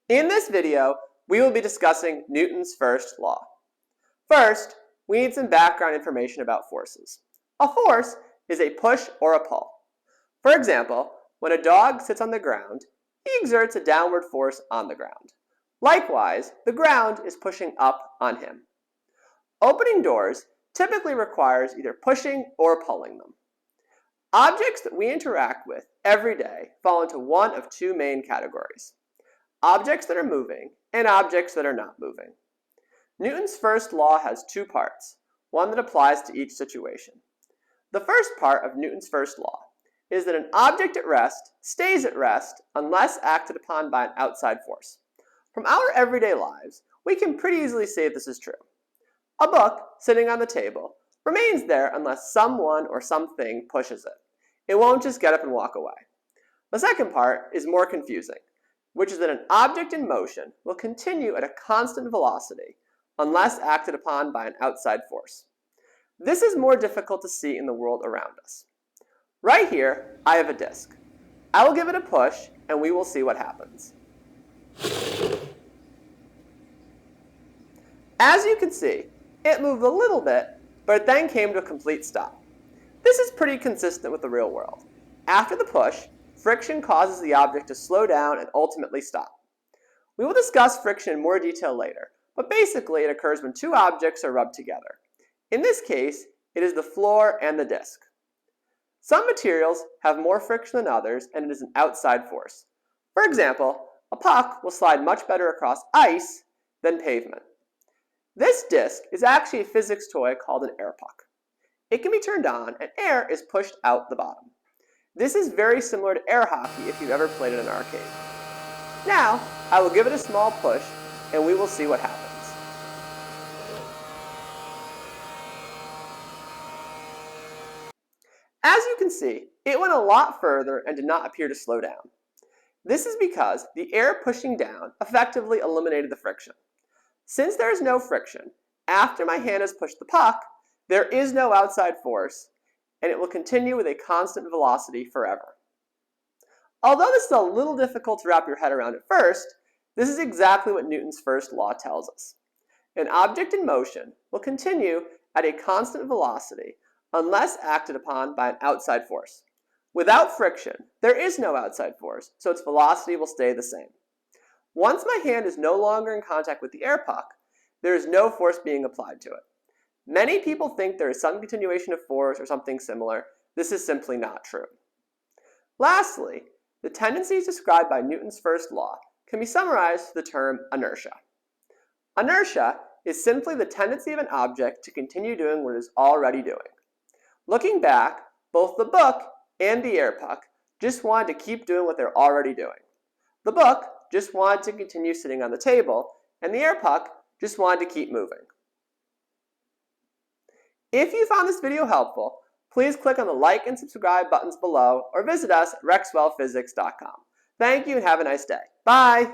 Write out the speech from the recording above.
In this video, we will be discussing Newton's first law. First, we need some background information about forces. A force is a push or a pull. For example, when a dog sits on the ground, he exerts a downward force on the ground. Likewise, the ground is pushing up on him. Opening doors typically requires either pushing or pulling them. Objects that we interact with every day fall into one of two main categories: objects that are moving and objects that are not moving. Newton's first law has two parts, one that applies to each situation. The first part of Newton's first law is that an object at rest stays at rest unless acted upon by an outside force. From our everyday lives, we can pretty easily say this is true. A book sitting on the table remains there unless someone or something pushes it. It won't just get up and walk away. The second part is more confusing, which is that an object in motion will continue at a constant velocity unless acted upon by an outside force. This is more difficult to see in the world around us. Right here, I have a disk. I will give it a push and we will see what happens. As you can see, it moved a little bit, but it then came to a complete stop. This is pretty consistent with the real world. After the push, friction causes the object to slow down and ultimately stop. We will discuss friction in more detail later, but basically it occurs when two objects are rubbed together. In this case, it is the floor and the disk. Some materials have more friction than others, and it is an outside force. For example, a puck will slide much better across ice than pavement. This disk is actually a physics toy called an air puck. It can be turned on and air is pushed out the bottom. This is very similar to air hockey if you've ever played in an arcade. Now, I will give it a small push and we will see what happens. As you can see, it went a lot further and did not appear to slow down. This is because the air pushing down effectively eliminated the friction. Since there is no friction, after my hand has pushed the puck, there is no outside force, and it will continue with a constant velocity forever. Although this is a little difficult to wrap your head around at first, this is exactly what Newton's first law tells us. An object in motion will continue at a constant velocity unless acted upon by an outside force. Without friction, there is no outside force, so its velocity will stay the same. Once my hand is no longer in contact with the air puck, there is no force being applied to it. Many people think there is some continuation of force or something similar. This is simply not true. Lastly, the tendencies described by Newton's first law can be summarized with the term inertia. Inertia is simply the tendency of an object to continue doing what it is already doing. Looking back, both the book and the air puck just wanted to keep doing what they're already doing. The book just wanted to continue sitting on the table, and the air puck just wanted to keep moving. If you found this video helpful, please click on the like and subscribe buttons below or visit us at rexwellphysics.com. Thank you and have a nice day. Bye!